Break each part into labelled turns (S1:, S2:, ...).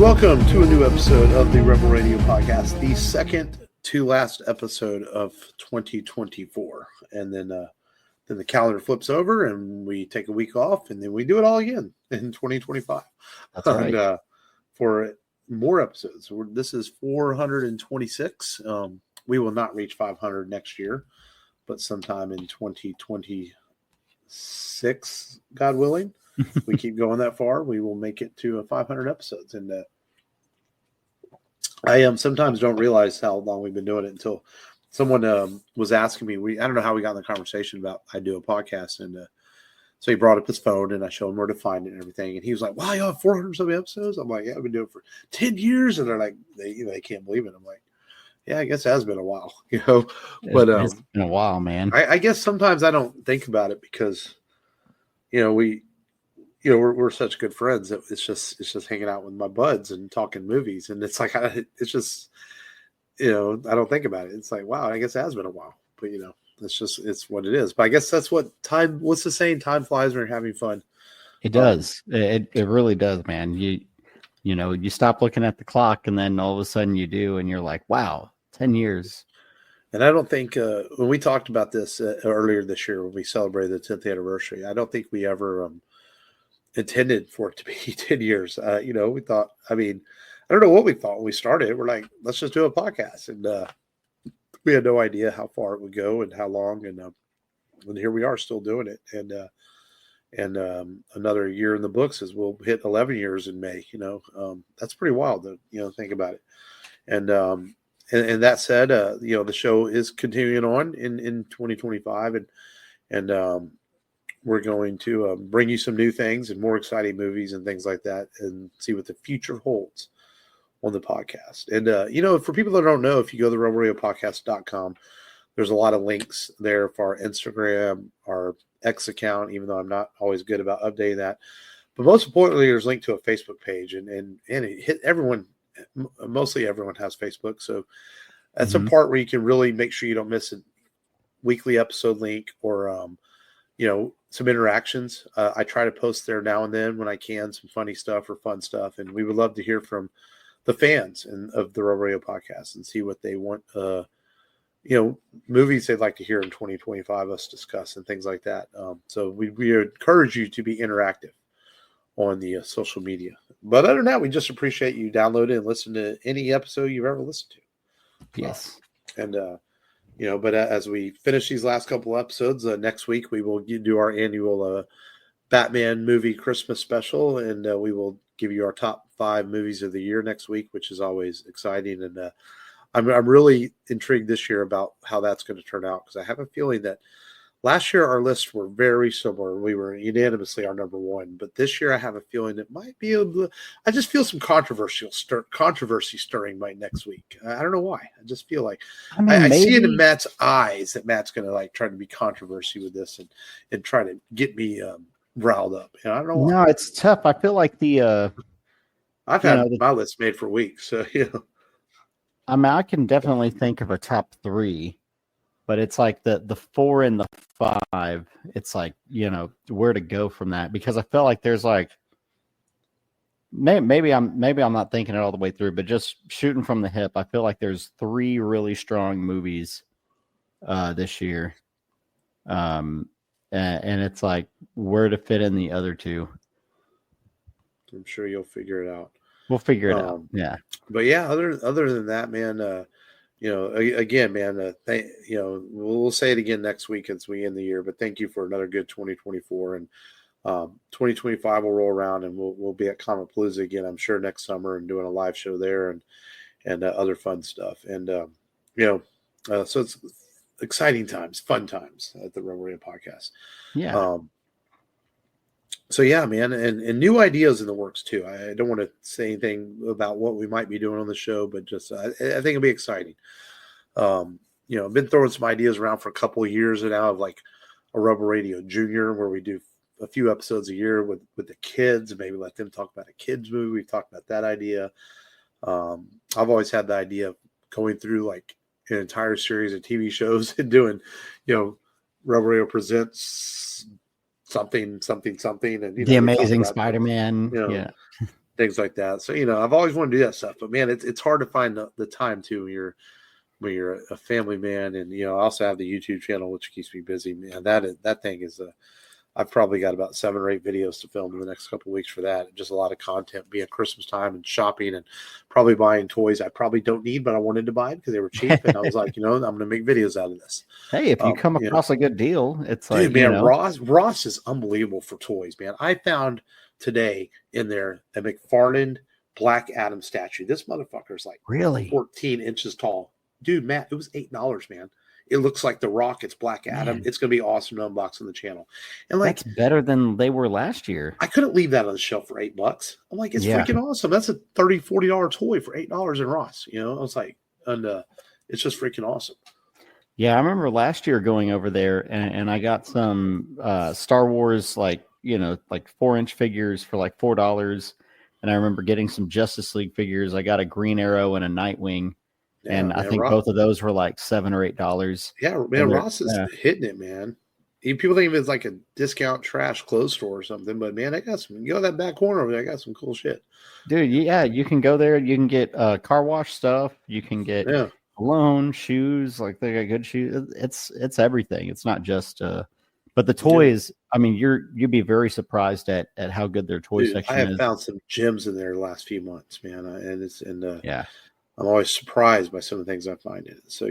S1: Welcome to a new episode of the Rebel Radio Podcast, the second to last episode of 2024. And then the calendar flips over and we take a week off and then we do it all again in 2025.
S2: That's right.
S1: And for more episodes. This is 426. We will not reach 500 next year, but sometime in 2026, God willing, if we keep going that far, we will make it to 500 episodes. And I sometimes don't realize how long we've been doing it until someone was asking me. I don't know how we got in the conversation about I do a podcast, and so he brought up his phone, and I showed him where to find it and everything. And he was like, "Wow, you have 400 something episodes?" I'm like, "Yeah, I've been doing it for 10 years." And they're like, they can't believe it. I'm like, "Yeah, I guess it has been a while, But
S2: it's been a while, man.
S1: I guess sometimes I don't think about it because, we're such good friends that it's just hanging out with my buds and talking movies, and it's like it's just I don't think about it. It's like, wow, I guess it has been a while, but it's what it is. But I guess that's what time. What's the saying? Time flies when you're having fun.
S2: It does. It really does, man. You stop looking at the clock, and then all of a sudden you do, and you're like, wow, 10 years.
S1: And I don't think when we talked about this earlier this year when we celebrated the 10th anniversary, I don't think we ever intended for it to be 10 years. We thought, I don't know what we thought when we started. We're like, let's just do a podcast. And we had no idea how far it would go and how long. And here we are still doing it. And another year in the books is we'll hit 11 years in May. That's pretty wild to, think about it. And that said, the show is continuing on in 2025 and we're going to bring you some new things and more exciting movies and things like that and see what the future holds on the podcast. And, for people that don't know, if you go to rebelradiopodcast.com, there's a lot of links there for our Instagram, our X account, even though I'm not always good about updating that. But most importantly, there's a link to a Facebook page and it hit everyone. Mostly everyone has Facebook. So that's a part where you can really make sure you don't miss a weekly episode link or, some interactions. I try to post there now and then when I can, some funny stuff or fun stuff. And we would love to hear from the fans of the Rebel Radio Podcast and see what they want, movies they'd like to hear in 2025 us discuss and things like that. So we encourage you to be interactive on the social media. But other than that, we just appreciate you downloading and listening to any episode you've ever listened to.
S2: Yes.
S1: But as we finish these last couple episodes, next week we will do our annual Batman movie Christmas special, and we will give you our top 5 movies of the year next week, which is always exciting. And I'm really intrigued this year about how that's going to turn out because I have a feeling that last year our lists were very similar. We were unanimously our number one, but this year I have a feeling it might be I just feel some controversy stirring by next week. I don't know why. I just feel like I see it in Matt's eyes that Matt's going to try to be controversy with this and try to get me riled up. I don't know why.
S2: No, it's tough. I feel like
S1: I've had my list made for weeks. So
S2: I can definitely think of a top 3. But it's like the 4 and the 5. It's like, where to go from that, because I feel like there's maybe I'm not thinking it all the way through, but just shooting from the hip, I feel like there's 3 really strong movies this year, and it's like where to fit in the other 2.
S1: I'm sure you'll figure it out.
S2: We'll figure it out. Yeah.
S1: But yeah, other than that, man. Again, man, we'll say it again next week as we end the year, but thank you for another good 2024. And 2025 will roll around and we'll be at Comicpalooza again, I'm sure, next summer and doing a live show there and other fun stuff. And, so it's exciting times, fun times at the Rebel Radio Podcast.
S2: Yeah.
S1: So yeah, man, and new ideas in the works too. I don't want to say anything about what we might be doing on the show, but just I think it'll be exciting. I've been throwing some ideas around for a couple of years now of like a Rebel Radio Junior, where we do a few episodes a year with the kids and maybe let them talk about a kids movie. We've talked about that idea. I've always had the idea of going through like an entire series of TV shows and doing, Rebel Radio Presents something, and
S2: The Amazing Spider-Man.
S1: things like that. So, I've always wanted to do that stuff, but man, it's hard to find the time too when you're a family man. And, I also have the YouTube channel, which keeps me busy, man. That thing is I've probably got about 7 or 8 videos to film in the next couple of weeks for that. Just a lot of content, being Christmas time and shopping and probably buying toys I probably don't need, but I wanted to buy because they were cheap. And I was like, I'm going to make videos out of this.
S2: Hey, if you come across a good deal, it's like,
S1: dude, man, Ross is unbelievable for toys, man. I found today in there a McFarlane Black Adam statue. This motherfucker is like
S2: really
S1: 14 inches tall. Dude, Matt, it was $8, man. It looks like The Rock. It's Black Adam.
S2: Man.
S1: It's going to be awesome to unbox on the channel. And like,
S2: that's better than they were last year.
S1: I couldn't leave that on the shelf for $8. I'm like, it's freaking awesome. That's a $30, $40 toy for $8 in Ross. I was like, and it's just freaking awesome.
S2: Yeah, I remember last year going over there and I got some Star Wars, like 4-inch figures for like $4. And I remember getting some Justice League figures. I got a Green Arrow and a Nightwing. Yeah, and I think both of those were like $7 or $8.
S1: Yeah, man, Ross is hitting it, man. People think it's like a discount trash clothes store or something, but man, I got some. You go to that back corner over there, I got some cool shit.
S2: Dude, yeah, you can go there. You can get car wash stuff. You can get cologne, shoes. Like they got good shoes. It's everything. It's not just. But the toys. I mean, you'd be very surprised at how good their toy section is.
S1: I have found some gems in there the last few months, man, yeah. I'm always surprised by some of the things I find in it. So,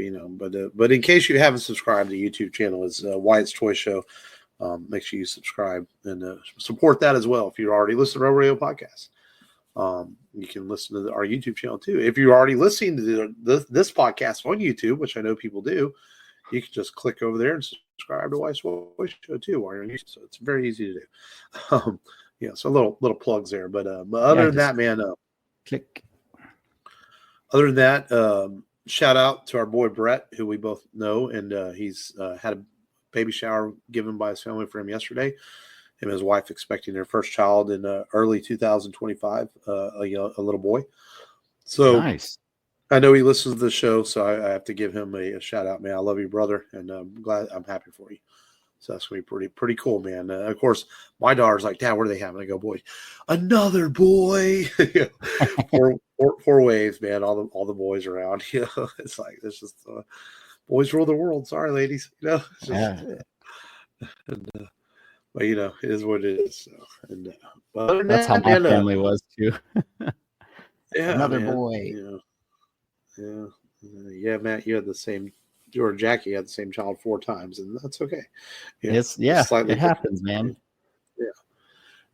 S1: but in case you haven't subscribed, the YouTube channel is Wyatt's Toy Show. Make sure you subscribe and support that as well. If you already listen to our radio podcast, you can listen to our YouTube channel too. If you're already listening to this podcast on YouTube, which I know people do, you can just click over there and subscribe to Wyatt's Toy Show too while you're on YouTube. So it's very easy to do. So little plugs there. But other than that, man,
S2: click.
S1: Other than that, shout out to our boy Brett, who we both know, and he's had a baby shower given by his family for him yesterday. Him and his wife expecting their first child in early 2025, a little boy. So nice. I know he listens to the show, so I have to give him a shout out, man. I love you, brother, and I'm happy for you. So that's gonna be pretty cool, man. Of course, my daughter's like, "Dad, what are they having?" I go, "Boy, another boy." four waves, man. All the boys around. It's like it's just boys rule the world. Sorry, ladies. It's just, and, but it is what it is. So, and
S2: that's how my family was too.
S1: Yeah,
S2: another boy.
S1: Yeah, Matt. You had the same. You or Jackie had the same child 4 times, and that's okay.
S2: It happens, man.
S1: Yeah.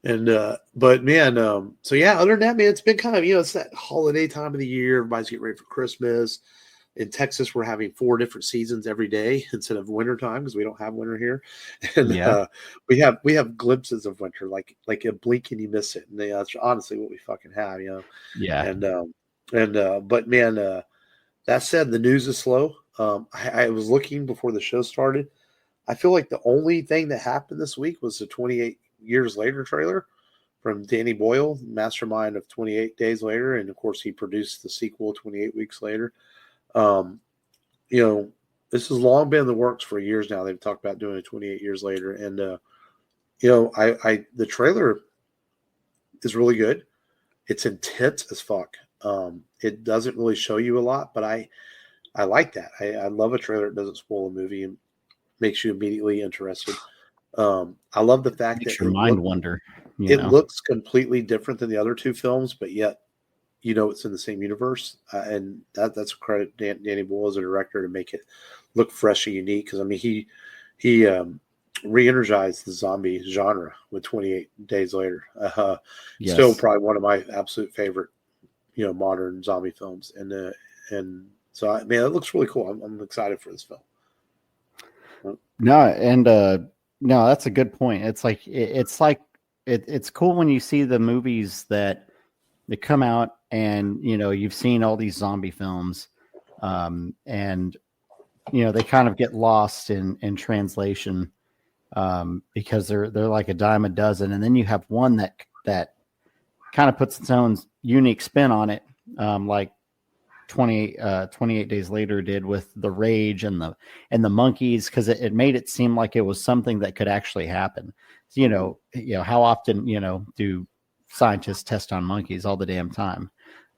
S1: And but man, so yeah, other than that, man, it's been kind of it's that holiday time of the year. Everybody's getting ready for Christmas. In Texas, we're having 4 different seasons every day instead of winter time because we don't have winter here. And we have glimpses of winter, like a blink and you miss it. And that's honestly what we fucking have,
S2: Yeah.
S1: And but man, that said, the news is slow. I was looking before the show started. I feel like the only thing that happened this week was the 28 Years Later trailer from Danny Boyle, mastermind of 28 Days Later. And of course, he produced the sequel 28 Weeks Later. This has long been in the works for years now. They've talked about doing it 28 years later. And, the trailer is really good. It's intense as fuck. It doesn't really show you a lot, but I like that. I love a trailer that doesn't spoil a movie and makes you immediately interested. I love the fact that
S2: your mind wonder.
S1: It looks completely different than the other 2 films, but yet, it's in the same universe. And that's a credit Danny Boyle as a director to make it look fresh and unique. Because, I mean, he re-energized the zombie genre with 28 Days Later. Still probably one of my absolute favorite, modern zombie films. And so, man, it looks really cool. I'm excited for this film.
S2: No, that's a good point. It's like it's cool when you see the movies that come out and you've seen all these zombie films, and they kind of get lost in translation because they're like a dime a dozen, and then you have one that kind of puts its own unique spin on it, like 28 Days Later did with the rage and the monkeys, because it made it seem like it was something that could actually happen. So, how often do scientists test on monkeys all the damn time.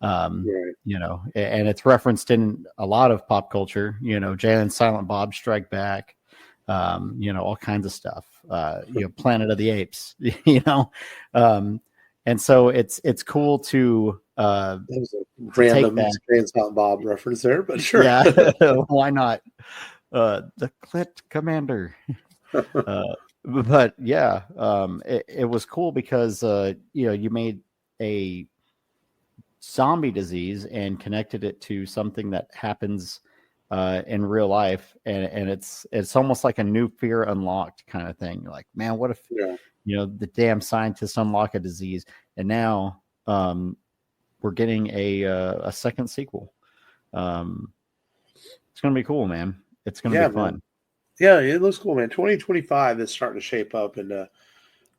S1: Right.
S2: You know, and it's referenced in a lot of pop culture, you know, Jay and Silent Bob Strike Back, you know, all kinds of stuff, you know, Planet of the Apes, you know, and so it's cool to
S1: That was a
S2: take
S1: random
S2: that.
S1: Silent Bob reference there, but sure.
S2: Yeah, why not? The Clit Commander. But yeah, it was cool because you know, you made a zombie disease and connected it to something that happens in real life, and it's almost like a new fear unlocked kind of thing. You're like, man, what if
S1: Yeah.
S2: you know, the damn scientists unlock a disease, and now we're getting a second sequel. It's gonna be cool, man. It's gonna be
S1: Yeah,
S2: fun.
S1: man. Yeah, it looks cool, man. 2025 is starting to shape up, and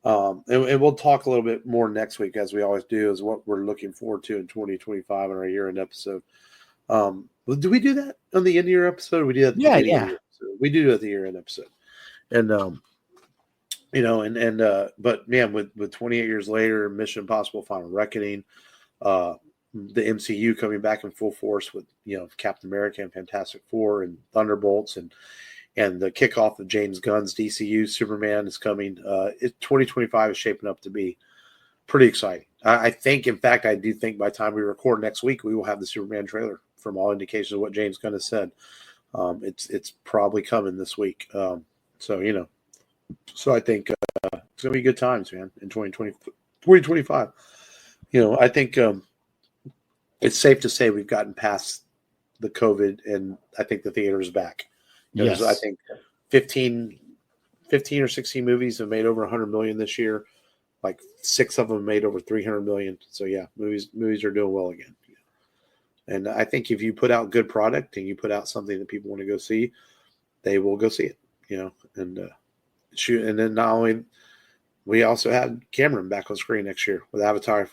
S1: and we'll talk a little bit more next week, as we always do, is what we're looking forward to in 2025 in our year-end episode. Do we do that on the end of year episode? Or we do that at the beginning of the year episode? We do it at the year-end episode, and you know, but man, with 28 years later, Mission Impossible: Final Reckoning, the MCU coming back in full force with, you know, Captain America and Fantastic Four and Thunderbolts, and the kickoff of James Gunn's DCU Superman is coming. 2025 is shaping up to be pretty exciting. I think, in fact, I do think by the time we record next week, we will have the Superman trailer from all indications of what James Gunn has said. It's probably coming this week. So, you know, so I think it's going to be good times, man, in 2025. You know, I think it's safe to say we've gotten past the COVID, and I think the theater is back.
S2: Yes.
S1: I think 15 or 16 movies have made over 100 million this year. Like 6 of them made over 300 million. So yeah, movies are doing well again. And I think if you put out good product and you put out something that people want to go see, they will go see it. You know, and shoot. And then not only, we also had Cameron back on screen next year with Avatar: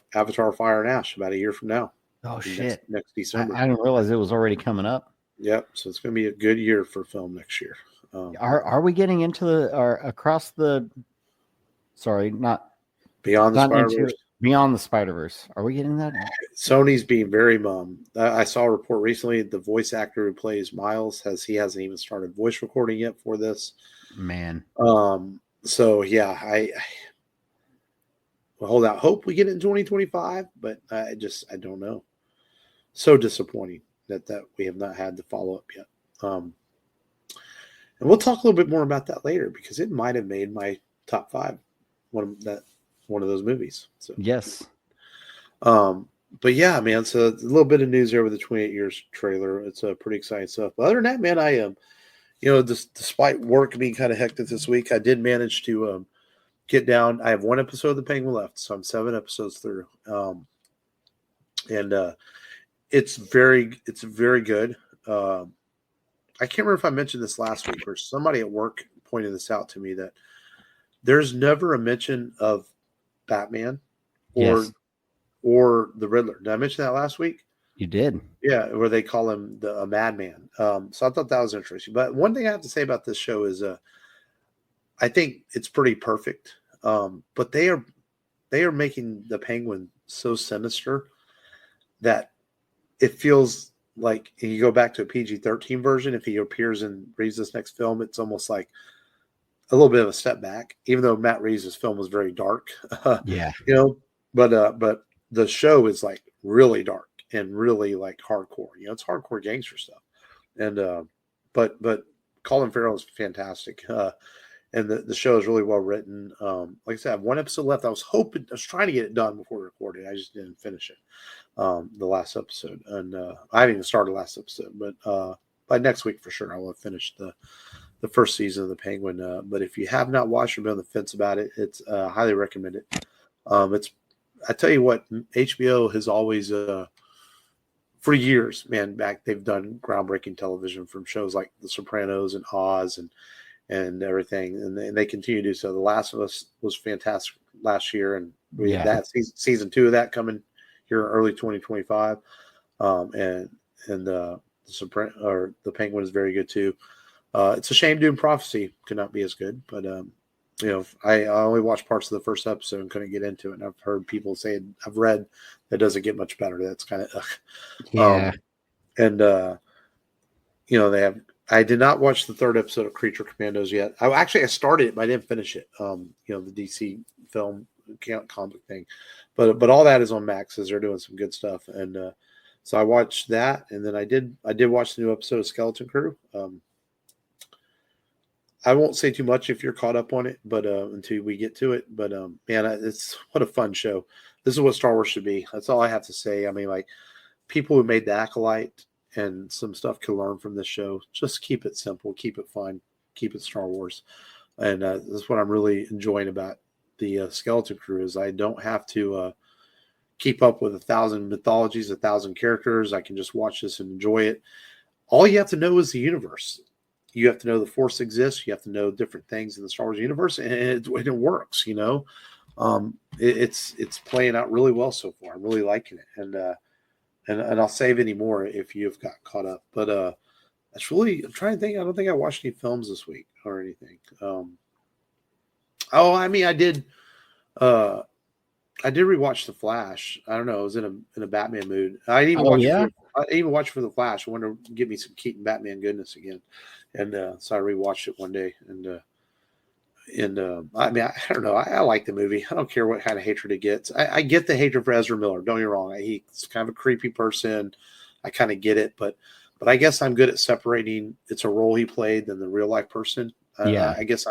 S1: Fire and Ash about a year from now.
S2: Oh shit!
S1: Next December.
S2: I didn't realize it was already coming up.
S1: Yep. So it's going to be a good year for film next year.
S2: Are we getting into across the? Sorry, not
S1: Beyond the Spider-Verse.
S2: Beyond the Spider-Verse. Are we getting that?
S1: Sony's being very mum. I saw a report recently. The voice actor who plays Miles hasn't even started voice recording yet for this.
S2: Man.
S1: So yeah, I will hold out hope we get it in 2025, but I don't know. So disappointing that we have not had the follow up yet. And we'll talk a little bit more about that later, because it might have made my top 5. One of those movies. So
S2: yes.
S1: But yeah, man. So a little bit of news there with the 28 years trailer. It's pretty exciting stuff. But other than that, man, I am, you know, despite work being kind of hectic this week, I did manage to get down. I have 1 episode of The Penguin left, so I'm 7 episodes through. And it's very good. I can't remember if I mentioned this last week, or somebody at work pointed this out to me, that there's never a mention of Batman or the Riddler. Did I mention that last week?
S2: You did.
S1: Yeah, where they call him a madman. So I thought that was interesting. But one thing I have to say about this show is I think it's pretty perfect. But they are making the Penguin so sinister that it feels like, if you go back to a PG-13 version, if he appears in Reeves' next film, it's almost like a little bit of a step back, even though Matt Reeves' film was very dark.
S2: Yeah.
S1: You know, but the show is like really dark and really like hardcore. You know, it's hardcore gangster stuff. And but Colin Farrell is fantastic. And the show is really well written. Like I said, I have 1 episode left. I was trying to get it done before we recorded. I just didn't finish it. The last episode, and I haven't even started the last episode, but by next week for sure I will have finished the first season of The Penguin. But if you have not watched or been on the fence about it, it's highly recommend it. I tell you what, HBO has always for years, man, they've done groundbreaking television, from shows like The Sopranos and Oz and everything, and they continue to do so. The Last of Us was fantastic last year, and we had that season 2 of that coming here early 2025. And the Penguin is very good too. It's a shame Dune Prophecy could not be as good, but I only watched parts of the first episode and couldn't get into it. And I've heard people say, I've read that doesn't get much better. That's kind of,
S2: Yeah.
S1: and they have. I did not watch the third episode of Creature Commandos yet. I started it, but I didn't finish it. The DC film comic thing, but all that is on Max as they're doing some good stuff. And so I watched that, and then I did watch the new episode of Skeleton Crew. I won't say too much if you're caught up on it, but until we get to it. But man, it's what a fun show. This is what Star Wars should be. That's all I have to say. I mean, like, people who made the Acolyte and some stuff can learn from this show. Just keep it simple, keep it fun, keep it Star Wars. And that's what I'm really enjoying about the Skeleton Crew is I don't have to keep up with 1,000 mythologies, 1,000 characters. I can just watch this and enjoy it. All you have to know is the universe. You have to know the Force exists. You have to know different things in the Star Wars universe, and it works. It's playing out really well so far. I'm really liking it, and I'll save any more if you've got caught up. But that's really, I'm trying to think. I don't think I watched any films this week or anything. I did. I did rewatch The Flash. I don't know. I was in a Batman mood. I didn't even watch for The Flash. I wanted to give me some Keaton Batman goodness again, and so I rewatched it one day. And I don't know. I like the movie. I don't care what kind of hatred it gets. I get the hatred for Ezra Miller. Don't get me wrong. He's kind of a creepy person. I kind of get it, but I guess I'm good at separating it's a role he played than the real life person. I guess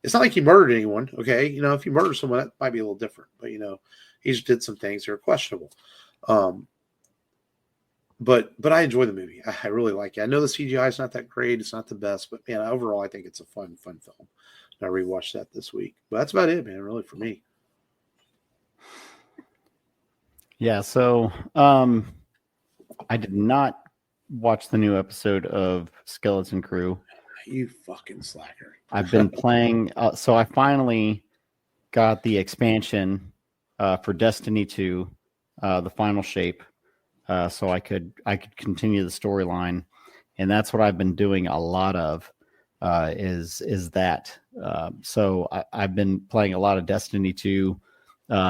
S1: it's not like he murdered anyone. Okay. If you murder someone, that might be a little different, but he just did some things that are questionable. But I enjoy the movie. I really like it. I know the CGI is not that great. It's not the best, but man, overall, I think it's a fun film. And I rewatched that this week, but that's about it, man, really, for me.
S2: Yeah. So, I did not watch the new episode of Skeleton Crew.
S1: You fucking slacker.
S2: I've been playing. So I finally got the expansion for Destiny 2, the final shape, so I could continue the storyline, and that's what I've been doing a lot of. Is that. So I've been playing a lot of Destiny 2,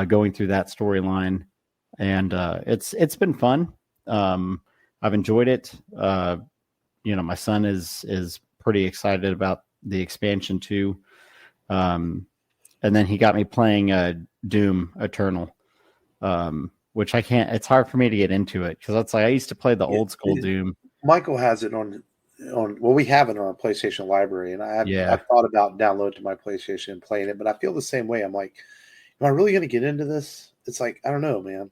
S2: going through that storyline, and it's been fun. I've enjoyed it. My son is pretty excited about the expansion too. And then he got me playing Doom Eternal, which I can't. It's hard for me to get into it because that's like I used to play the old school Doom.
S1: Michael has it on. Well, we have it on our PlayStation library, and I've thought about downloading to my PlayStation and playing it, but I feel the same way. I'm like, am I really going to get into this? It's like, I don't know, man.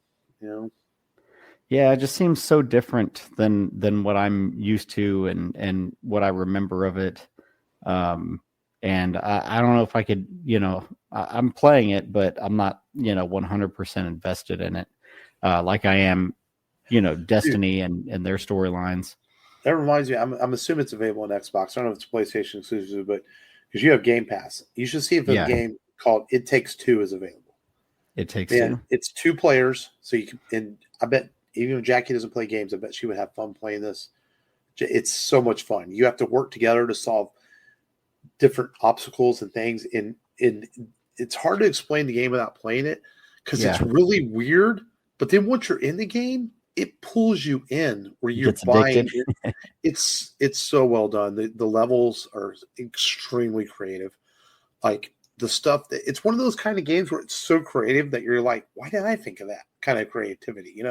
S2: Yeah, it just seems so different than what I'm used to and what I remember of it. And I don't know if I could, I'm playing it, but I'm not, 100% invested in it, like I am, Destiny and their storylines.
S1: That reminds me, I'm assuming it's available on Xbox. I don't know if it's PlayStation exclusive, but because you have Game Pass, you should see if a game called It Takes Two is available.
S2: It Takes Two.
S1: It's 2 players, so you can. And I bet even if Jackie doesn't play games, I bet she would have fun playing this. It's so much fun. You have to work together to solve different obstacles and things. And it's hard to explain the game without playing it because it's really weird. But then once you're in the game, it pulls you in where you're buying it. It's so well done. The levels are extremely creative. Like the stuff that it's one of those kind of games where it's so creative that you're like, why did I think of that kind of creativity?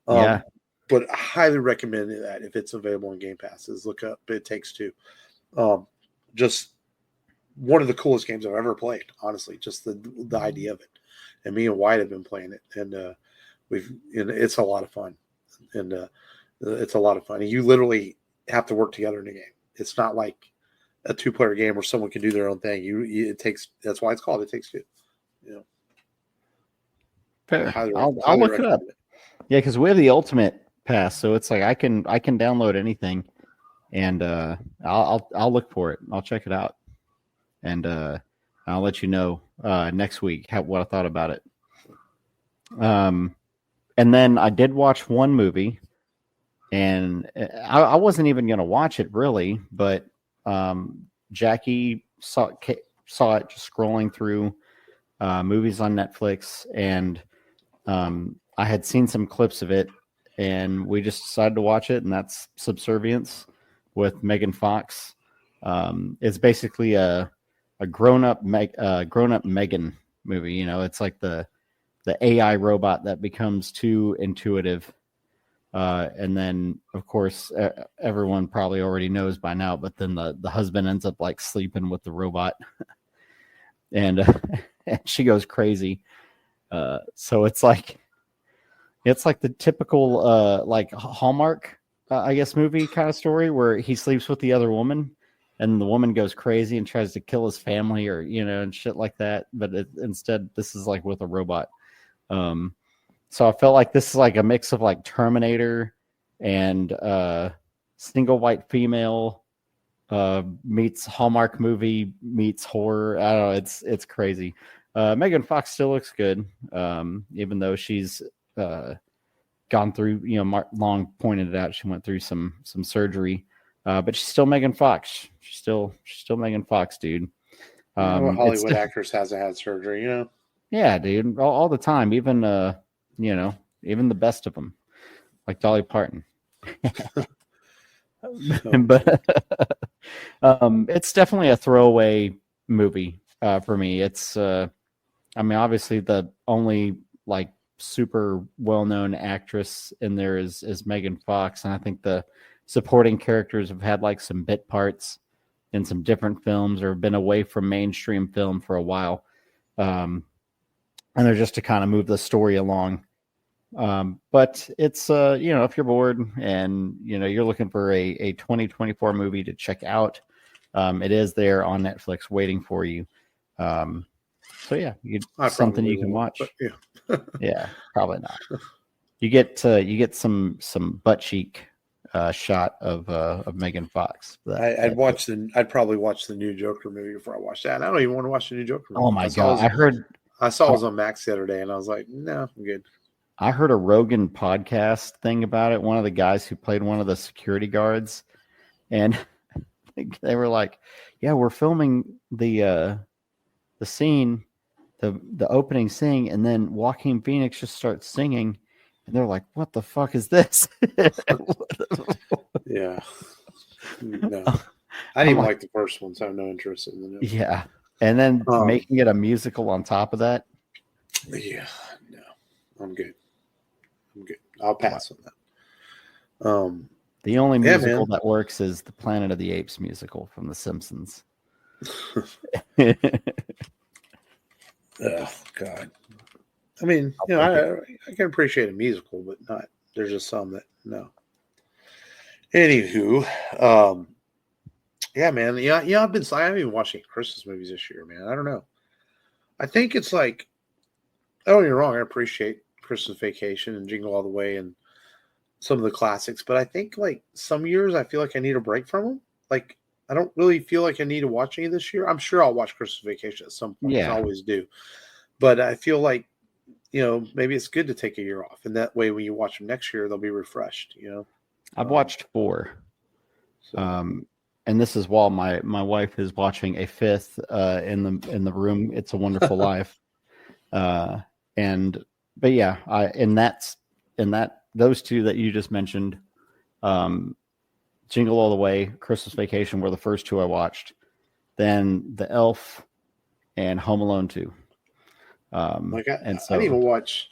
S1: But I highly recommend that if it's available in Game Pass, look up It Takes Two. Just one of the coolest games I've ever played, honestly, just the idea of it. And me and White have been playing it, and it's a lot of fun. And it's a lot of fun. And you literally have to work together in the game. It's not like a 2-player game where someone can do their own thing. That's why it's called It Takes Two.
S2: Fair. I'll look it up. Yeah, because we have the Ultimate Pass, so it's like I can download anything, and I'll look for it. I'll check it out, and I'll let you know next week what I thought about it. And then I did watch one movie, and I wasn't even going to watch it really, but Jackie saw it just scrolling through movies on Netflix, and I had seen some clips of it, and we just decided to watch it, and that's Subservience with Megan Fox. It's basically a grown-up Megan movie. You know, it's like the AI robot that becomes too intuitive. And then, of course, everyone probably already knows by now, but then the husband ends up like sleeping with the robot, and, and she goes crazy. So it's like the typical like Hallmark, I guess, movie kind of story where he sleeps with the other woman, and the woman goes crazy and tries to kill his family, or and shit like that. But instead, this is like with a robot. So I felt like this is like a mix of like Terminator and Single White Female meets Hallmark movie meets horror. I don't know. It's crazy. Megan Fox still looks good, even though she's gone through. Long pointed it out. She went through some surgery, but she's still Megan Fox. She's still Megan Fox, dude.
S1: Hollywood actress hasn't had surgery,
S2: Yeah, dude, all the time. Even even the best of them, like Dolly Parton. But it's definitely a throwaway movie for me. It's obviously the only like super well-known actress in there is Megan Fox, and I think the supporting characters have had like some bit parts in some different films or been away from mainstream film for a while, and they're just to kind of move the story along. But it's if you're bored and you're looking for a 2024 movie to check out, it is there on Netflix waiting for you. So yeah, something you can watch.
S1: Yeah.
S2: Yeah, probably not. You get some butt cheek shot of Megan Fox.
S1: I'd probably watch the new Joker movie before I watch that. I don't even want to watch the new Joker movie.
S2: Oh my god!
S1: I saw it was on Max the other day, and I was like, no, I'm good.
S2: I heard a Rogan podcast thing about it. One of the guys who played one of the security guards, and they were like, "Yeah, we're filming the scene, the opening scene, and then Joaquin Phoenix just starts singing, and they're like, what the fuck is this?"
S1: Yeah, no, I didn't even like the first one, so I have no interest in the new.
S2: Yeah, and then making it a musical on top of that.
S1: Yeah, no, I'm good. I'll pass on that.
S2: The only musical that works is the Planet of the Apes musical from The Simpsons.
S1: Oh God. I mean, I can appreciate a musical, but not. There's just some that no. Anywho, yeah, man. Yeah. I haven't been watching Christmas movies this year, man. I don't know. I think it's like, don't get me wrong. I appreciate Christmas Vacation and Jingle All the Way and some of the classics, but I think like some years I feel like I need a break from them. Like I don't really feel like I need to watch any this year. I'm sure I'll watch Christmas Vacation at some point.
S2: Yeah.
S1: I always do. But I feel like, maybe it's good to take a year off. And that way, when you watch them next year, they'll be refreshed,
S2: I've watched 4. So. And this is while my wife is watching a 5th in the room. It's a Wonderful Life. But yeah, those two that you just mentioned, Jingle All the Way, Christmas Vacation were the first 2 I watched. Then The Elf and Home Alone 2. I didn't even watch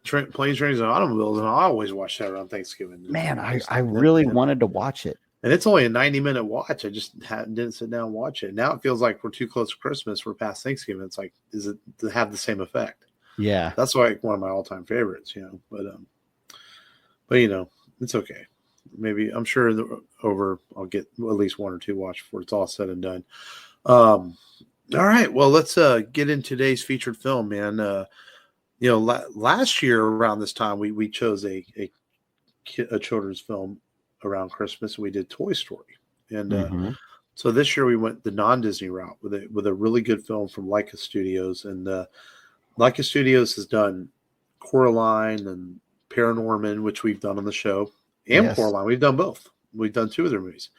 S1: Planes, Trains, and Automobiles, and I always watch that around Thanksgiving.
S2: Man, I really wanted to watch it.
S1: And it's only a 90-minute watch. I just didn't sit down and watch it. Now it feels like we're too close to Christmas. We're past Thanksgiving. It's like, does it have the same effect?
S2: Yeah.
S1: That's like one of my all-time favorites, But it's okay. Maybe I'm sure I'll get at least 1 or 2 watched before it's all said and done. All right. Well, let's get in today's featured film, man. Last year around this time, we chose a children's film around Christmas. We did Toy Story, and so this year we went the non-Disney route with a really good film from Leica Studios, and Leica Studios has done Coraline and Paranorman, which we've done on the show, and yes. Coraline. We've done both. We've done 2 of their movies,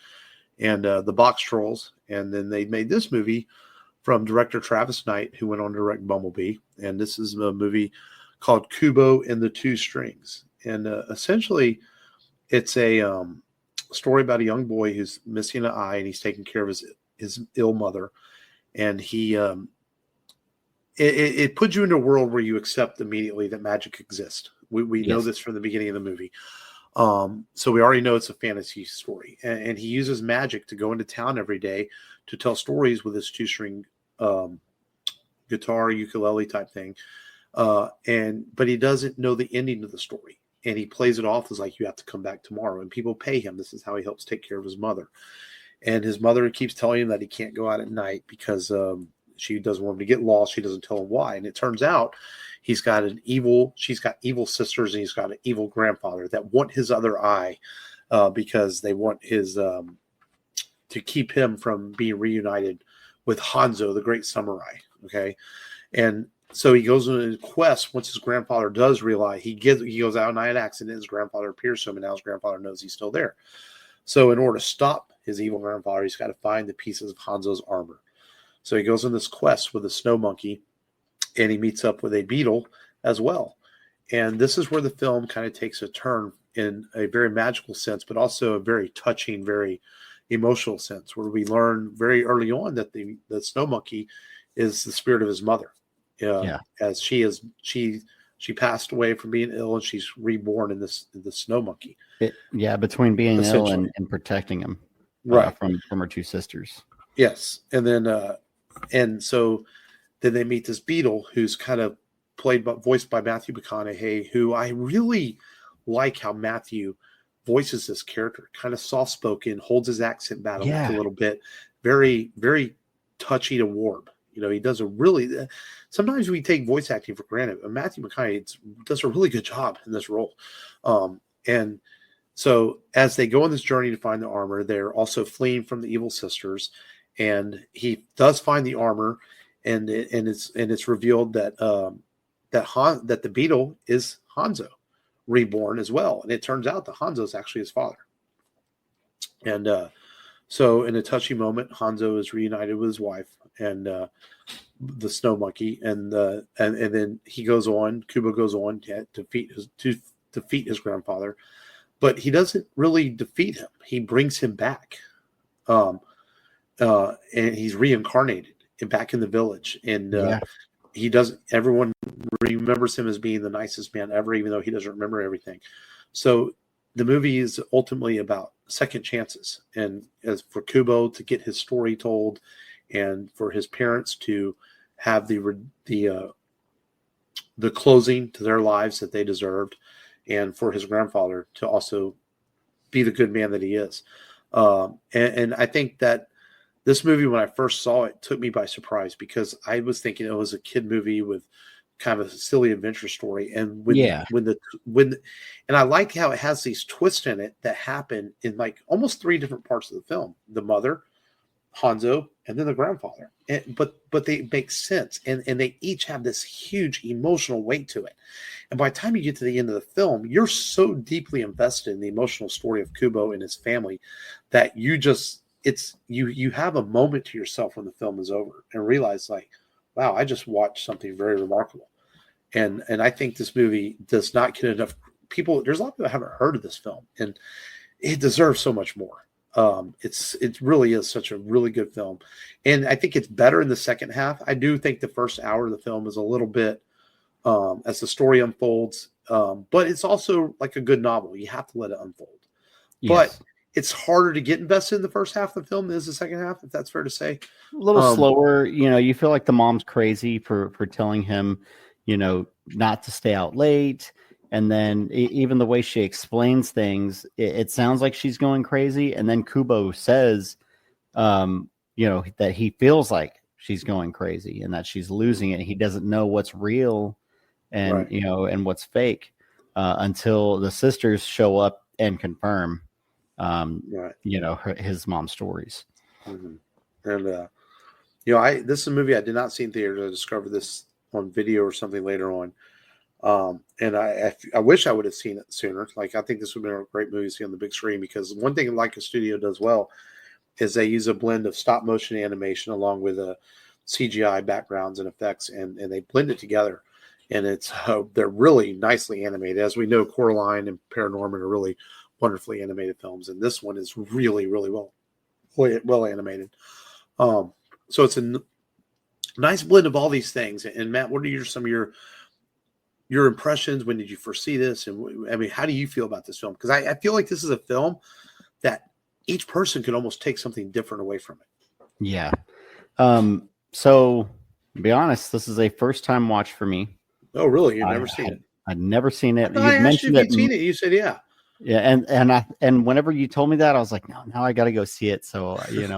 S1: and the Box Trolls, and then they made this movie from director Travis Knight, who went on to direct Bumblebee. And this is a movie called Kubo and the Two Strings. And essentially, it's a story about a young boy who's missing an eye, and he's taking care of his ill mother. And he it puts you into a world where you accept immediately that magic exists. We know this from the beginning of the movie. So we already know it's a fantasy story, and he uses magic to go into town every day to tell stories with his 2-string guitar, ukulele type thing. But he doesn't know the ending of the story, and he plays it off as like, you have to come back tomorrow, and people pay him. This is how he helps take care of his mother. And his mother keeps telling him that he can't go out at night because she doesn't want him to get lost. She doesn't tell him why. And it turns out she's got evil sisters, and he's got an evil grandfather that want his other eye because they want his to keep him from being reunited with Hanzo, the great samurai. Okay. And so he goes on a quest. Once his grandfather does realize, he goes out on an accident, his grandfather appears to him, and now his grandfather knows he's still there. So in order to stop his evil grandfather, he's got to find the pieces of Hanzo's armor. So he goes on this quest with a snow monkey, and he meets up with a beetle as well. And this is where the film kind of takes a turn in a very magical sense, but also a very touching, very emotional sense, where we learn very early on that the snow monkey is the spirit of his mother. As she passed away from being ill, and she's reborn in the snow monkey.
S2: Between being ill and protecting him,
S1: right,
S2: from her two sisters.
S1: Yes, and then so then they meet this beetle who's kind of voiced by Matthew McConaughey, who I really like how Matthew voices this character, kind of soft spoken, holds his accent back a little bit, very, very touchy to warm. You know, he does sometimes we take voice acting for granted, but Matthew McConaughey does a really good job in this role. And so as they go on this journey to find the armor, they're also fleeing from the evil sisters, and he does find the armor, and it's revealed that that the beetle is Hanzo, reborn as well. And it turns out that Hanzo is actually his father. And so in a touchy moment, Hanzo is reunited with his wife and the snow monkey, and then Kubo goes on to defeat his grandfather, but he doesn't really defeat him. He brings him back, and he's reincarnated back in the village, and everyone remembers him as being the nicest man ever, even though he doesn't remember everything. So the movie is ultimately about second chances, and as for Kubo to get his story told, and for his parents to have the closing to their lives that they deserved, and for his grandfather to also be the good man that he is. And I think that this movie, when I first saw it, took me by surprise, because I was thinking it was a kid movie with kind of a silly adventure story. And and I like how it has these twists in it that happen in like almost 3 different parts of the film: the mother, Hanzo, and then the grandfather. But they make sense, and they each have this huge emotional weight to it. And by the time you get to the end of the film, you're so deeply invested in the emotional story of Kubo and his family that you have a moment to yourself when the film is over and realize, like, wow, I just watched something very remarkable. And I think this movie does not get enough people. There's a lot of people who haven't heard of this film, and it deserves so much more. It really is such a really good film, and I think it's better in the second half. I do think the first hour of the film is a little bit as the story unfolds, but it's also like a good novel. You have to let it unfold. Yes. But it's harder to get invested in the first half of the film than the second half, if that's fair to say.
S2: A little slower. You know, you feel like the mom's crazy for telling him, not to stay out late. And then even the way she explains things, it sounds like she's going crazy. And then Kubo says, that he feels like she's going crazy and that she's losing it. He doesn't know what's real and, and what's fake until the sisters show up and confirm, his mom's stories.
S1: Mm-hmm. And, this is a movie I did not see in theaters. I discovered this on video or something later on. And I wish I would have seen it sooner. Like, I think this would have been a great movie to see on the big screen, because one thing Leica Studio does well is they use a blend of stop motion animation along with CGI backgrounds and effects, and they blend it together. And it's they're really nicely animated. As we know, Coraline and Paranorman are really wonderfully animated films, and this one is really, really well animated. So it's a nice blend of all these things. And Matt, what are some of your impressions? When did you first see this? And I mean, how do you feel about this film? Because I feel like this is a film that each person could almost take something different away from it.
S2: Yeah. So to be honest, this is a first time watch for me.
S1: Oh, really? You've never seen it?
S2: I'd never seen it.
S1: You mentioned if you'd seen it. You said, yeah.
S2: Yeah, and whenever you told me that, I was like, no, now I got to go see it. So and then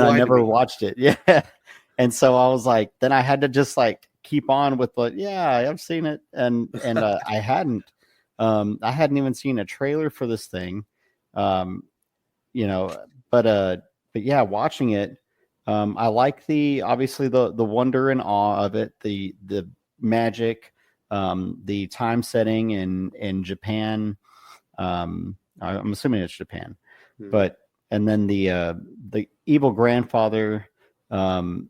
S2: I never watched it. Yeah, and so I was like, then I had to just like keep on with I've seen it, and I hadn't even seen a trailer for this thing, but yeah, watching it, I like obviously the wonder and awe of it, the magic. The time setting in Japan, I'm assuming it's Japan, but and then the evil grandfather, and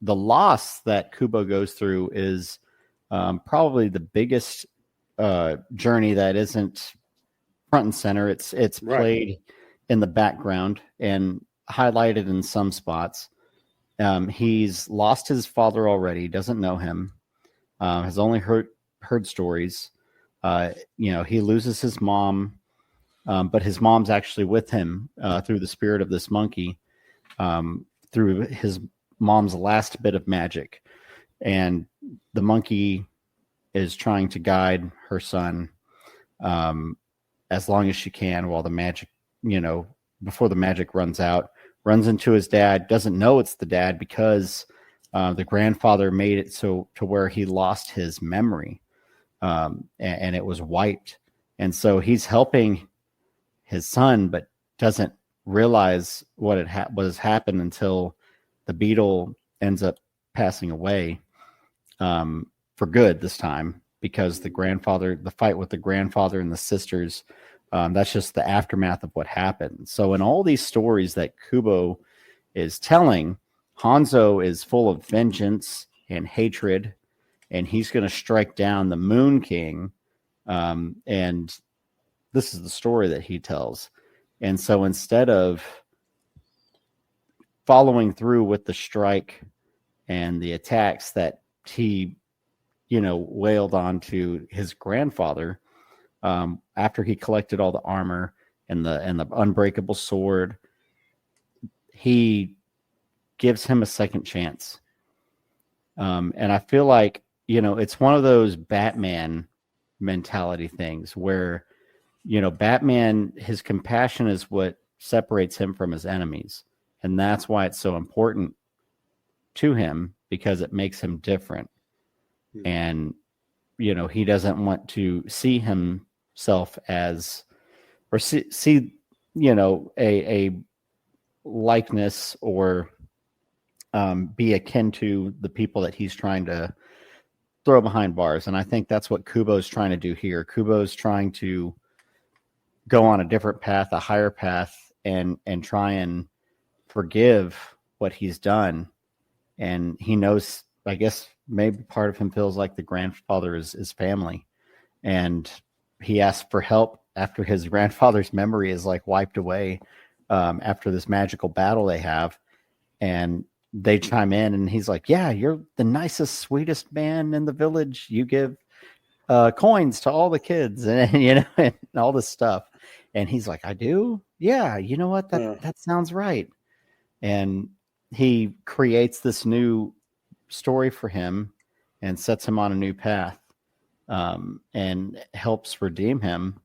S2: the loss that Kubo goes through is probably the biggest journey that isn't front and center. It's played in the background and highlighted in some spots. He's lost his father already, doesn't know him. Has only heard stories. He loses his mom, but his mom's actually with him through the spirit of this monkey, through his mom's last bit of magic. And the monkey is trying to guide her son as long as she can while the magic, before the magic runs out, runs into his dad, doesn't know it's the dad because the grandfather made it so to where he lost his memory, and it was wiped. And so he's helping his son, but doesn't realize what has happened until the beetle ends up passing away for good this time, because the fight with the grandfather and the sisters, that's just the aftermath of what happened. So in all these stories that Kubo is telling, Hanzo is full of vengeance and hatred, and he's going to strike down the Moon King. And this is the story that he tells. And so instead of following through with the strike and the attacks that he, wailed on to his grandfather, after he collected all the armor and the unbreakable sword, he gives him a second chance. And I feel like, it's one of those Batman mentality things where, Batman, his compassion is what separates him from his enemies. And that's why it's so important to him, because it makes him different. And, he doesn't want to see himself as, or see a likeness or be akin to the people that he's trying to throw behind bars. And I think that's what Kubo's trying to do here. Kubo's trying to go on a different path, a higher path, and try and forgive what he's done. And he knows, I guess maybe part of him feels like the grandfather is family. And he asks for help after his grandfather's memory is like wiped away, after this magical battle they have. And they chime in, and he's like, yeah, you're the nicest, sweetest man in the village. You give coins to all the kids and and all this stuff. And he's like, I do? Yeah, you know what? That sounds right. And he creates this new story for him and sets him on a new path, and helps redeem him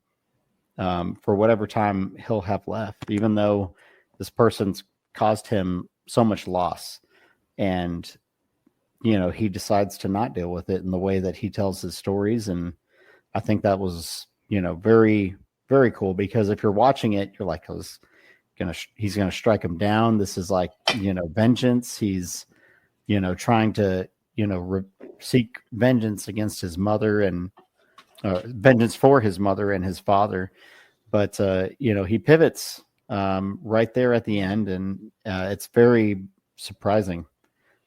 S2: for whatever time he'll have left, even though this person's caused him so much loss. And he decides to not deal with it in the way that he tells his stories. And I think that was very, very cool, because if you're watching it, you're like, he's gonna strike him down. This is like vengeance. He's trying to seek vengeance against his mother, and vengeance for his mother and his father. But he pivots right there at the end, and it's very surprising.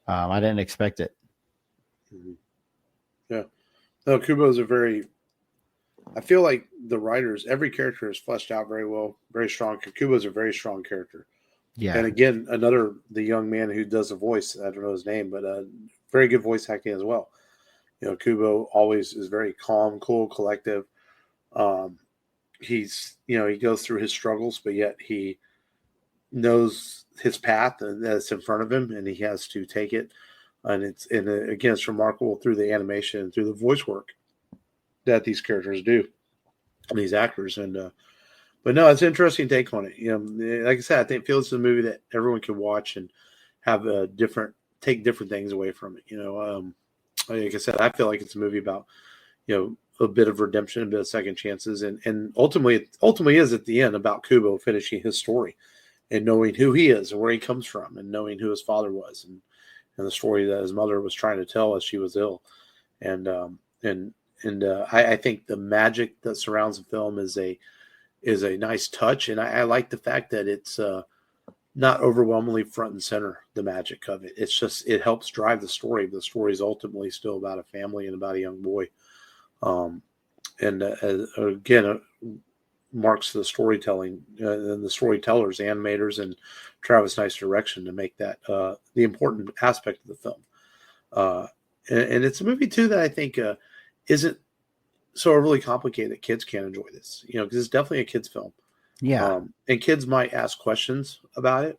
S2: I didn't expect it.
S1: Mm-hmm. Yeah. No, Kubo's I feel like the writers, every character is fleshed out very well, very strong. Kubo's a very strong character.
S2: Yeah.
S1: And again, the young man who does the voice, I don't know his name, but very good voice acting as well. Kubo always is very calm, cool, collective. He goes through his struggles, but yet he knows his path and that's in front of him, and he has to take it. And again, it's remarkable through the animation and through the voice work that these characters do, and these actors. And but no, it's an interesting take on it. Like I said, I think it feels it's a movie that everyone can watch and have take different things away from it. Like I said, I feel like it's a movie about a bit of redemption, a bit of second chances, and ultimately is at the end about Kubo finishing his story and knowing who he is and where he comes from, and knowing who his father was, and the story that his mother was trying to tell as she was ill. And I think the magic that surrounds the film is a nice touch, and I like the fact that it's not overwhelmingly front and center, the magic of it. It's just, it helps drive the story. The story is ultimately still about a family and about a young boy. Again, marks the storytelling and the storytellers, animators, and Travis Knight's direction to make that the important aspect of the film. And it's a movie too that I think isn't so overly complicated that kids can't enjoy this, because it's definitely a kid's film.
S2: Yeah.
S1: And kids might ask questions about it,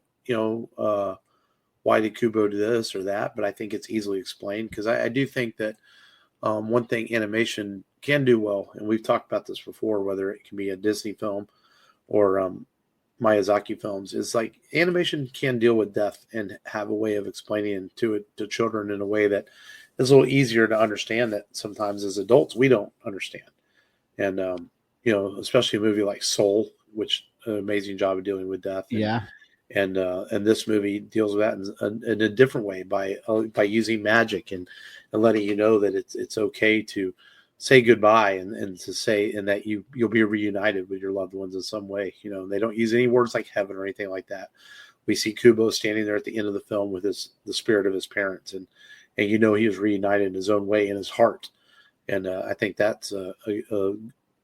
S1: why did Kubo do this or that? But I think it's easily explained, because I do think that one thing animation can do well, and we've talked about this before, whether it can be a Disney film or Miyazaki films, is like animation can deal with death and have a way of explaining it to children in a way that is a little easier to understand, that sometimes as adults we don't understand. And especially a movie like Soul, which an amazing job of dealing with death. And this movie deals with that in a different way by using magic and letting you know that it's okay to say goodbye and to say, and that you'll be reunited with your loved ones in some way. They don't use any words like heaven or anything like that. We see Kubo standing there at the end of the film with the spirit of his parents, and he was reunited in his own way, in his heart. And I think that's a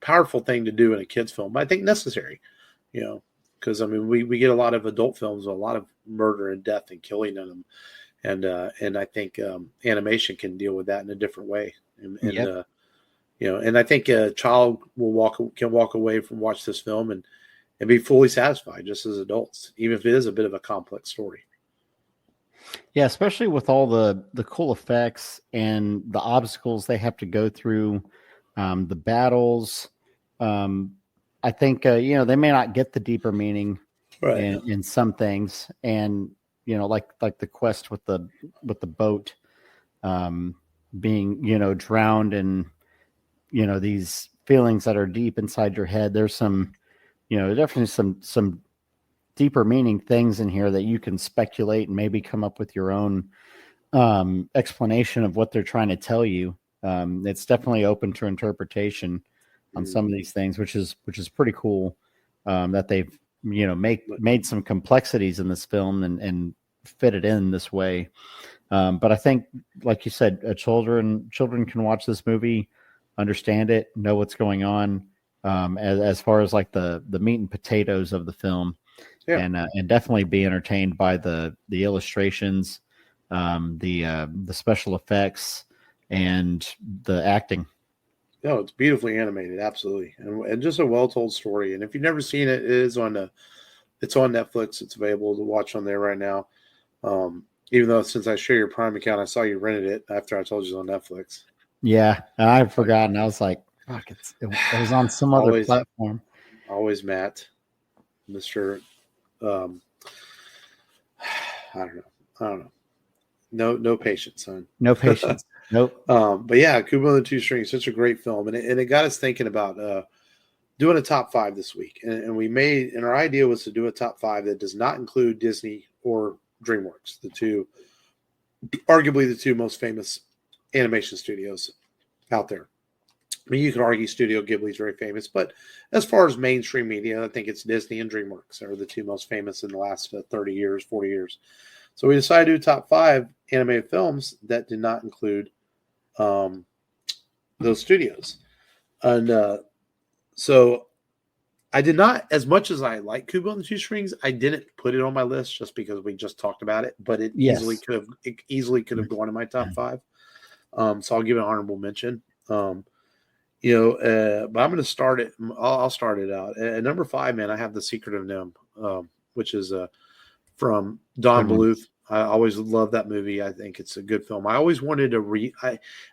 S1: powerful thing to do in a kid's film, but I think necessary. Because we get a lot of adult films with a lot of murder and death and killing in them, and I think animation can deal with that in a different way. And I think a child can walk away from watch this film and be fully satisfied, just as adults, even if it is a bit of a complex story.
S2: Yeah, especially with all the cool effects and the obstacles they have to go through, the battles. I think they may not get the deeper meaning in some things, and like the quest with the boat being drowned, and these feelings that are deep inside your head. There's some definitely some deeper meaning things in here that you can speculate and maybe come up with your own explanation of what they're trying to tell you. It's definitely open to interpretation on some of these things, which is pretty cool. That they've made some complexities in this film and fit it in this way. But I think, like you said, children can watch this movie, understand it, know what's going on, as far as like the meat and potatoes of the film. Yeah. And definitely be entertained by the illustrations, the special effects, and the acting.
S1: No, it's beautifully animated, absolutely, and just a well told story. And if you've never seen it, it's on Netflix. It's available to watch on there right now. Even though since I share your Prime account, I saw you rented it after I told you it's on Netflix.
S2: Yeah, I've forgotten. I was like, fuck, it was on some other platform.
S1: Always Matt, Mr. I don't know. No patience, son.
S2: No patience. Nope.
S1: But yeah, Kubo and the Two Strings, such a great film, and it got us thinking about doing a top 5 this week. And our idea was to do a top 5 that does not include Disney or Dreamworks, arguably the two most famous animation studios out there. I mean, you could argue Studio Ghibli is very famous, but as far as mainstream media, I think it's Disney and Dreamworks are the two most famous in the last 30 years, 40 years. So we decided to do top 5 animated films that did not include those studios. And so I did not, as much as I like Kubo and the Two Strings, I didn't put it on my list just because we just talked about it. But it easily could have gone in my top 5. So I'll give it an honorable mention. But I'm going to start it. I'll start it out at number 5. Man, I have The Secret of NIMH, which is from Don Bluth. I always love that movie. I think it's a good film. I always wanted to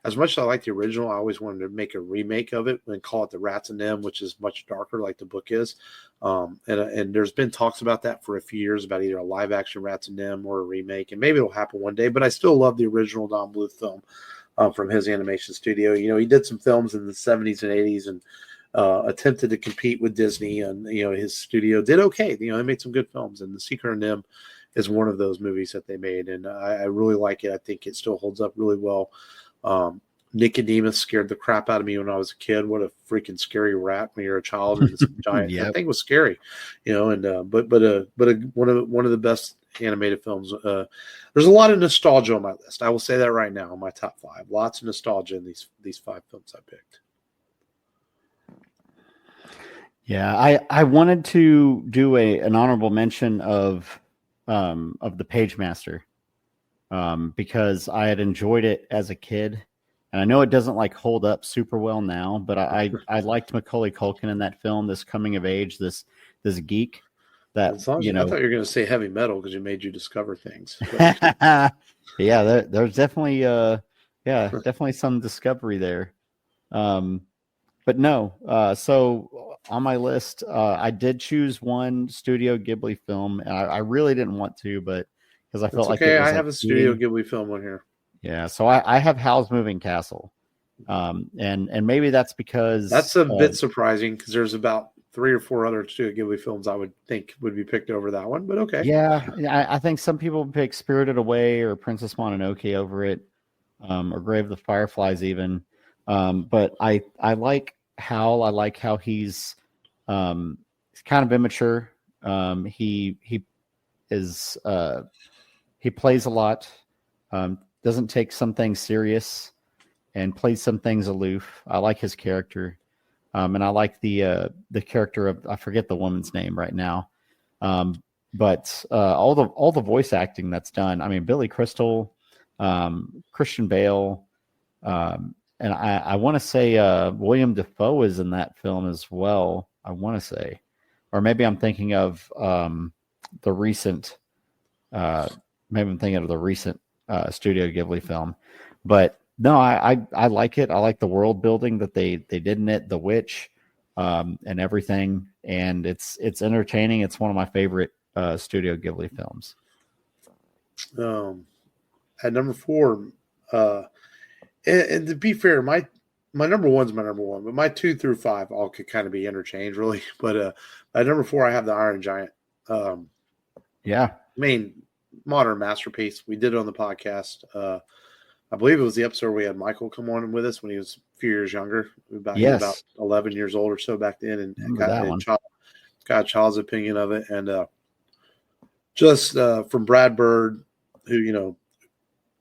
S1: as much as I like the original, I always wanted to make a remake of it and call it The Rats and Them, which is much darker, like the book is. And there's been talks about that for a few years about either a live action Rats and Them or a remake, and maybe it'll happen one day. But I still love the original Don Bluth film from his animation studio. He did some films in the 70s and 80s and attempted to compete with Disney, and his studio did okay. They made some good films, and The Secret of NIMH is one of those movies that they made, and I really like it. I think it still holds up really well. Nicodemus scared the crap out of me when I was a kid. What a freaking scary rat when you're a child, and it's giant. That thing was scary, and but one of the best animated films. There's a lot of nostalgia on my list. I will say that right now on my top 5. Lots of nostalgia in these 5 films I picked.
S2: Yeah, I wanted to do an honorable mention of the Page Master, because I had enjoyed it as a kid, and I know it doesn't hold up super well now, but I liked Macaulay Culkin in that film. This coming of age, this geek that
S1: I thought you were going to say heavy metal because it made you discover things.
S2: Yeah, there's definitely definitely some discovery there. But no, so on my list, I did choose one Studio Ghibli film, and I really didn't want to, but because I felt like it was
S1: I have a Studio Ghibli film on here.
S2: Yeah, so I have Howl's Moving Castle, and maybe that's because
S1: that's a bit surprising because there's about 3 or 4 other Studio Ghibli films I would think would be picked over that one, but okay.
S2: Yeah, I think some people pick Spirited Away or Princess Mononoke over it, or Grave of the Fireflies even. But I like Howl. I like how he's kind of immature. He is he plays a lot, doesn't take some things serious, and plays some things aloof. I like his character, and I like the character of, I forget the woman's name right now, but all the voice acting that's done. I mean, Billy Crystal, Christian Bale. And I want to say William Dafoe is in that film as well. I want to say, or maybe I'm thinking of the recent. Maybe I'm thinking of the recent Studio Ghibli film. But no, I like it. I like the world building that they did in it, the witch, and everything. And it's entertaining. It's one of my favorite Studio Ghibli films.
S1: At number 4. And to be fair, my number 1's my number 1, but my 2 through 5 all could kind of be interchanged, really. But at number 4, I have The Iron Giant. Modern masterpiece. We did it on the podcast. I believe it was the episode where we had Michael come on with us when he was a few years younger. He was about 11 years old or so back then, and got a child's opinion of it. And just from Brad Bird, who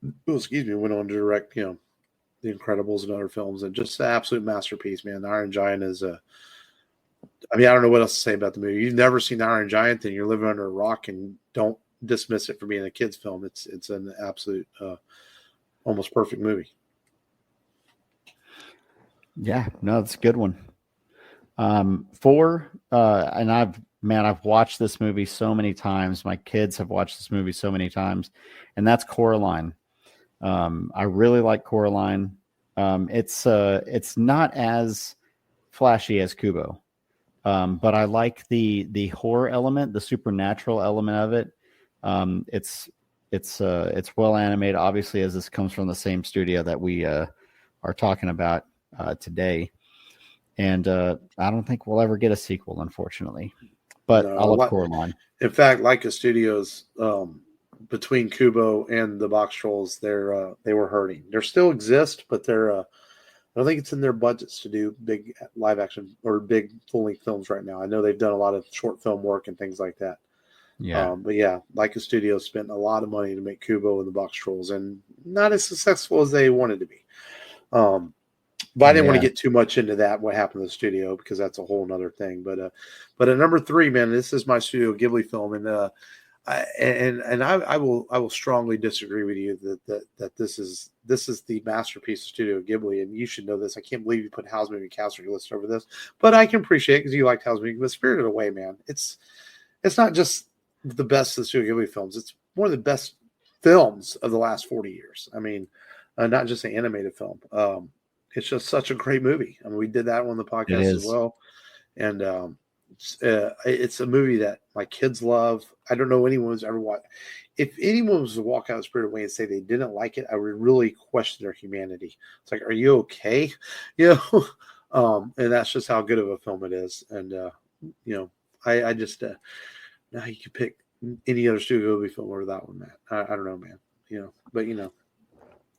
S1: went on to direct The Incredibles and other films, and just an absolute masterpiece, man. The Iron Giant is I don't know what else to say about the movie. You've never seen The Iron Giant, then you're living under a rock, and don't dismiss it for being a kid's film. It's an absolute almost perfect movie.
S2: Yeah, no, it's a good one. 4, and I've watched this movie so many times. My kids have watched this movie so many times, and that's Coraline. I really like Coraline. It's not as flashy as Kubo, but I like the horror element, the supernatural element of it. It's well animated, obviously, as this comes from the same studio that we are talking about today. And I don't think we'll ever get a sequel, unfortunately. But I love Coraline.
S1: In fact, Leica Studios, between Kubo and the Box Trolls, they were hurting. They still exist, but I don't think it's in their budgets to do big live action or big full length films right now. I know they've done a lot of short film work and things like that.
S2: Yeah.
S1: But yeah, Leica Studios spent a lot of money to make Kubo and the Box Trolls, and not as successful as they wanted to be. But I didn't want to
S2: Yeah.
S1: get too much into that, what happened to the studio, because that's a whole nother thing. But at number 3, man, this is my Studio Ghibli film, and I will strongly disagree with you that this is the masterpiece of Studio Ghibli, and you should know this. I can't believe you put Howl's Moving Castle on your list over this, but I can appreciate it because you liked Howl's Moving. But Spirited Away, man, it's not just the best of the Studio Ghibli films; it's one of the best films of the last 40 years. I mean, not just an animated film. It's just such a great movie. I mean, we did that one on the
S2: It
S1: podcast as
S2: is.
S1: well, and it's a movie that my kids love. I don't know anyone who's ever watched. If anyone was to walk out of Spirited Away and say they didn't like it, I would really question their humanity. It's like, are you okay? You know, and that's just how good of a film it is. And you know, I just now you could pick any other Studio Ghibli film over that one, man. I don't know, man. You know, but you know,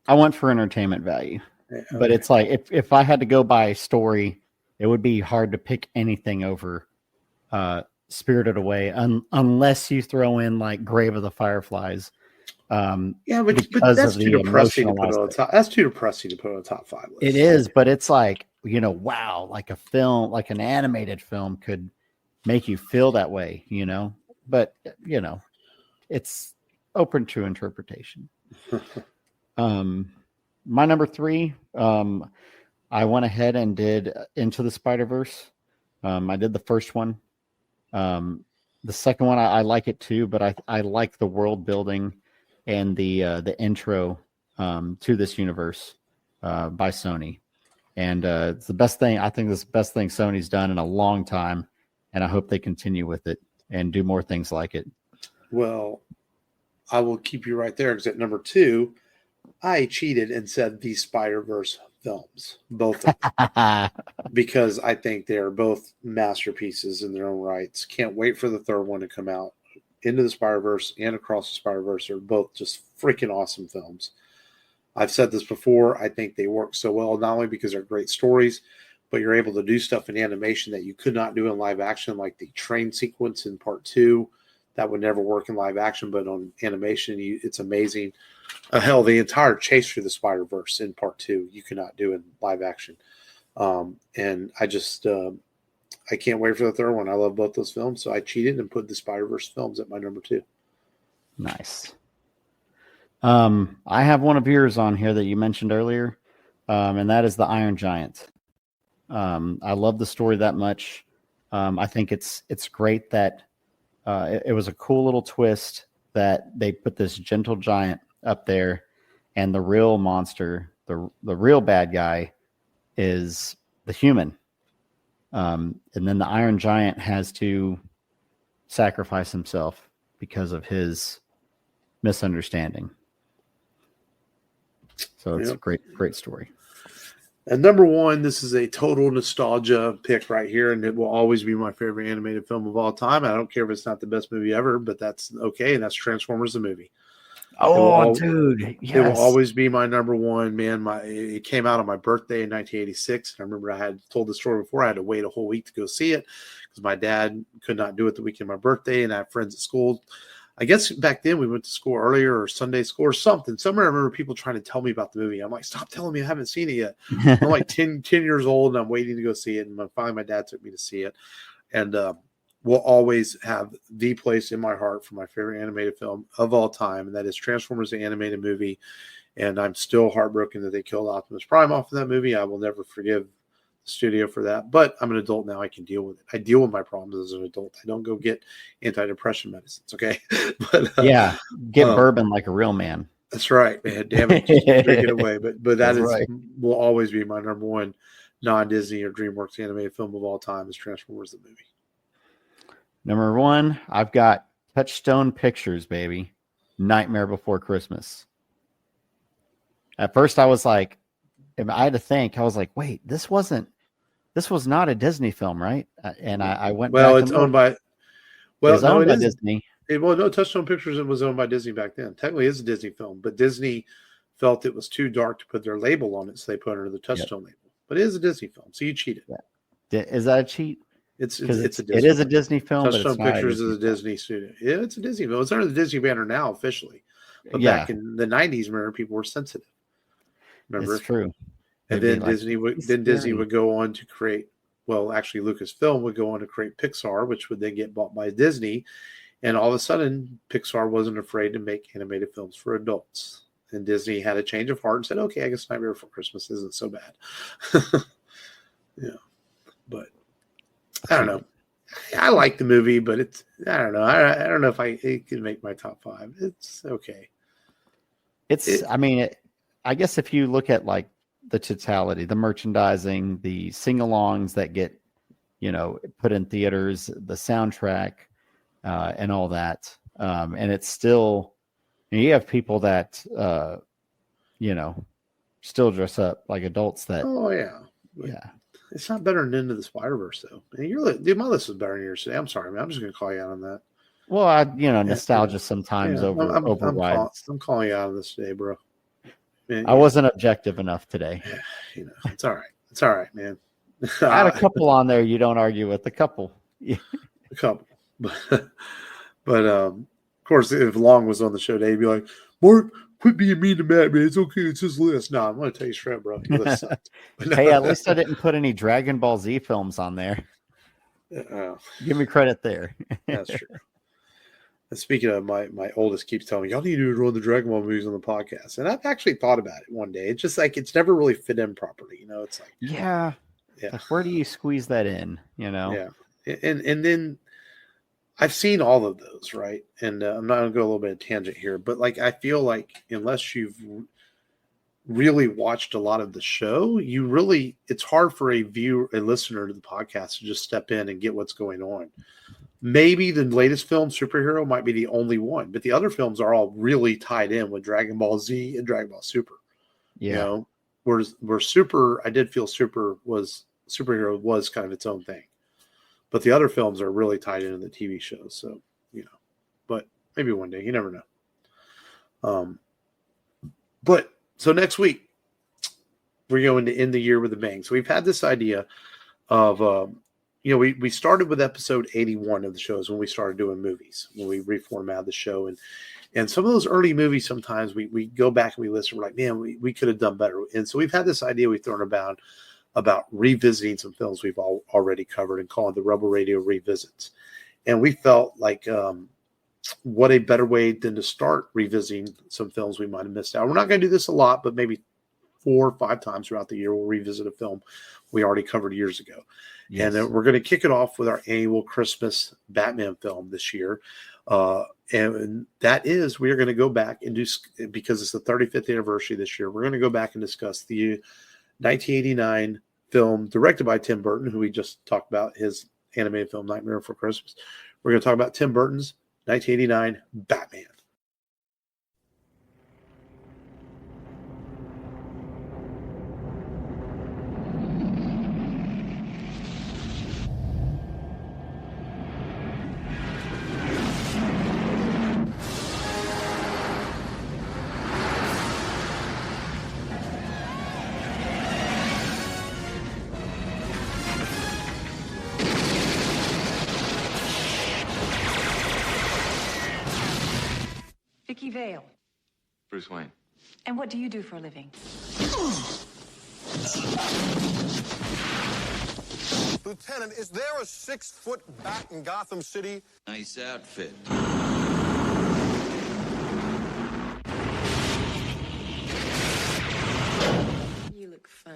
S2: I went for entertainment value.
S1: okay.
S2: But it's like if I had to go by story, it would be hard to pick anything over Spirited Away, unless you throw in like Grave of the Fireflies.
S1: Yeah, but that's too
S2: the
S1: depressing to
S2: emotional
S1: put on the
S2: aspect.
S1: top. That's too depressing to put on the top 5 list.
S2: It is, but it's like, you know, wow, like a film, like an animated film could make you feel that way, you know. But you know, it's open to interpretation. My number 3, I went ahead and did Into the Spider-Verse. I did the first one. The second one, I like it too, but I like the world building and the intro to this universe by Sony. And it's the best thing. I think this is the best thing Sony's done in a long time, and I hope they continue with it and do more things like it.
S1: Well, I will keep you right there because at number 2, I cheated and said the Spider-Verse films, both of them, because I think they are both masterpieces in their own rights. Can't wait for the third one to come out. Into the Spider-Verse and Across the Spider-Verse are both just freaking awesome films. I've said this before. I think they work so well, not only because they're great stories, but you're able to do stuff in animation that you could not do in live action, like the train sequence in part 2. That would never work in live action, but on animation, it's amazing. Hell, the entire chase through the Spider-Verse in part 2, you cannot do in live action. And I just, I can't wait for the third one. I love both those films, so I cheated and put the Spider-Verse films at my number 2.
S2: Nice. I have one of yours on here that you mentioned earlier, and that is the Iron Giant. I love the story that much. I think it's great that it was a cool little twist that they put this gentle giant up there, and the real monster, the real bad guy, is the human. And then the Iron Giant has to sacrifice himself because of his misunderstanding. So it's a great story.
S1: And number 1, this is a total nostalgia pick right here, and it will always be my favorite animated film of all time. I don't care if it's not the best movie ever, but that's okay, and that's Transformers the movie.
S2: Oh, dude, yes.
S1: It will always be my number 1, man. It came out on my birthday in 1986. I remember I had told the story before. I had to wait a whole week to go see it because my dad could not do it the weekend of my birthday, and I had friends at school. I guess back then we went to school earlier or Sunday school or something. Somewhere I remember people trying to tell me about the movie. I'm like, stop telling me I haven't seen it yet. I'm like 10 years old and I'm waiting to go see it. And finally my dad took me to see it. And will always have the place in my heart for my favorite animated film of all time. And that is Transformers, the animated movie. And I'm still heartbroken that they killed Optimus Prime off of that movie. I will never forgive the studio for that, but I'm an adult now. I can deal with it. I deal with my problems as an adult. I don't go get antidepressant medicines. Okay. But
S2: yeah, get bourbon like a real man.
S1: That's right, man. Damn it. Just drink it away. But that will always be my number 1 non-Disney or DreamWorks animated film of all time is Transformers the movie.
S2: Number 1, I've got Touchstone Pictures, baby. Nightmare Before Christmas. At first I was like, I had to think. I was like, wait, this was not a Disney film, right? And I went back.
S1: It's owned by.
S2: It's owned by Disney.
S1: Touchstone Pictures was owned by Disney back then. Technically, it's a Disney film, but Disney felt it was too dark to put their label on it, so they put it under the Touchstone label. But it is a Disney film, so you cheated.
S2: Yeah. Is that a cheat?
S1: It's
S2: because
S1: it's a
S2: it
S1: Disney.
S2: is a Disney film, but
S1: Touchstone
S2: it's not a
S1: Pictures is
S2: Disney
S1: a
S2: film.
S1: Disney studio. Yeah, it's a Disney film. It's under the Disney banner now officially, but
S2: Yeah,
S1: back in the '90s, remember, people were sensitive.
S2: it's
S1: Remember,
S2: true.
S1: and
S2: They'd be
S1: then
S2: like,
S1: Disney
S2: scary.
S1: would go on to create. Well, actually, Lucasfilm would go on to create Pixar, which would then get bought by Disney, and all of a sudden, Pixar wasn't afraid to make animated films for adults. And Disney had a change of heart and said, "Okay, I guess Nightmare Before Christmas isn't so bad." Yeah, but I don't know. I like the movie, but I don't know. I don't know if it can make my top 5. It's okay.
S2: I mean, I guess if you look at like the totality, the merchandising, the sing-alongs that get, put in theaters, the soundtrack, and all that, and it's still, you have people that, still dress up like adults. That,
S1: Oh yeah, it's not better than Into the Spider-Verse though. Man, dude, my list is better than yours today. I'm sorry, man. I'm just gonna call you out on that.
S2: Well, nostalgia sometimes overrides.
S1: I'm calling you out on this today, bro. Man,
S2: I wasn't objective enough today.
S1: It's all right. It's all right, man.
S2: I had a couple on there. You don't argue with a couple.
S1: A couple, but of course, if Long was on the show today, he'd be like, "Mark, quit being mean to Matt, man. It's okay. It's his list." No, I'm going to tell you straight, bro. Your list sucked.
S2: Hey, at least I didn't put any Dragon Ball Z films on there. Give me credit there.
S1: That's true. And speaking of, my oldest keeps telling me, y'all need to run the Dragon Ball movies on the podcast. And I've actually thought about it one day. It's just like, it's never really fit in properly. It's like,
S2: yeah. Like, where do you squeeze that in?
S1: Yeah. And then I've seen all of those, right? And I'm not going to go a little bit of tangent here, but like, I feel like unless you've really watched a lot of the show, it's hard for a listener to the podcast to just step in and get what's going on. Maybe the latest film, Superhero, might be the only one, but the other films are all really tied in with Dragon Ball Z and Dragon Ball Super.
S2: Yeah.
S1: Where Super, I did feel Superhero was kind of its own thing, but the other films are really tied into the TV shows. So, but maybe one day, you never know. But so next week we're going to end the year with a bang. So we've had this idea of, we started with episode 81 of the shows when we started doing movies, when we reformatted the show. And some of those early movies, sometimes we go back and we listen, we're like, man, we could have done better. And so we've had this idea we've thrown about revisiting some films we've already covered and calling the Rebel Radio Revisits. And we felt like, what a better way than to start revisiting some films we might have missed out. We're not going to do this a lot, but maybe 4 or 5 times throughout the year, we'll revisit a film we already covered years ago. Yes. And we're going to kick it off with our annual Christmas Batman film this year. And that is, we are going to go back and do, because it's the 35th anniversary this year, we're going to go back and discuss the 1989 film directed by Tim Burton, who we just talked about, his animated film Nightmare Before Christmas. We're going to talk about Tim Burton's 1989 Batman.
S3: Vicky Vale.
S4: Bruce Wayne.
S3: And what do you do for a living?
S5: Lieutenant, is there a 6-foot bat in Gotham City?
S4: Nice outfit.
S3: You look fine.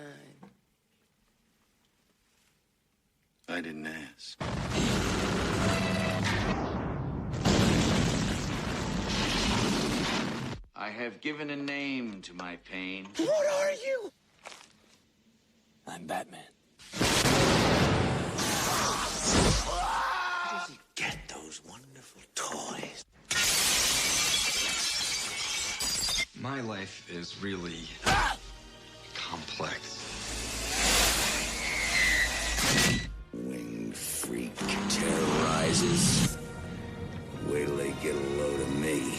S4: I didn't ask. I have given a name to my pain.
S5: What are you?
S4: I'm Batman.
S5: Where does he get those wonderful toys?
S6: My life is really complex.
S7: Winged freak terrorizes. Wait till they get a load of me.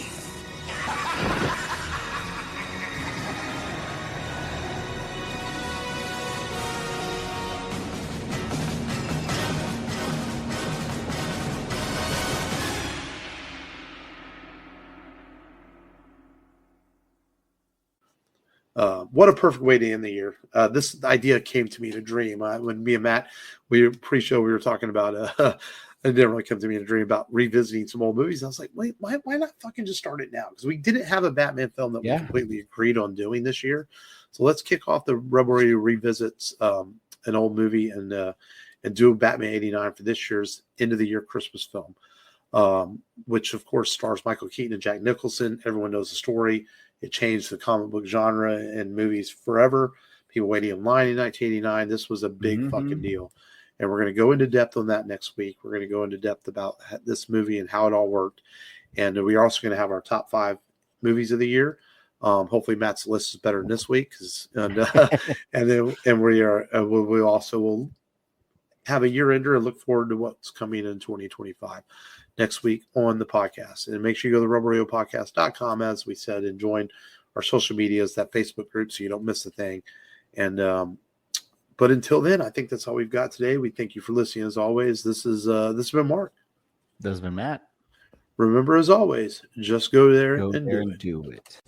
S1: What a perfect way to end the year. This idea came to me in a dream. When me and Matt, pre-show, we were talking about, it didn't really come to me in a dream about revisiting some old movies. I was like, wait, why not fucking just start it now? Because we didn't have a Batman film that we completely agreed on doing this year. So let's kick off the Rebel Radio revisits an old movie and do Batman 89 for this year's end of the year Christmas film, which of course stars Michael Keaton and Jack Nicholson. Everyone knows the story. It changed the comic book genre and movies forever. People waiting in line in 1989. This was a big fucking deal. And we're going to go into depth on that next week. We're going to go into depth about this movie and how it all worked. And we're also going to have our top 5 movies of the year. Hopefully Matt's list is better than this week. We also will have a year ender and look forward to what's coming in 2025 next week on the podcast. And make sure you go to rebelradiopodcast.com, as we said, and join our social medias, that Facebook group, so you don't miss a thing. And but until then, I think that's all we've got today. We thank you for listening as always. This has been Mark.
S2: This has been Matt.
S1: Remember, as always, just go there
S2: Go
S1: and
S2: there
S1: do
S2: and
S1: it.
S2: do it.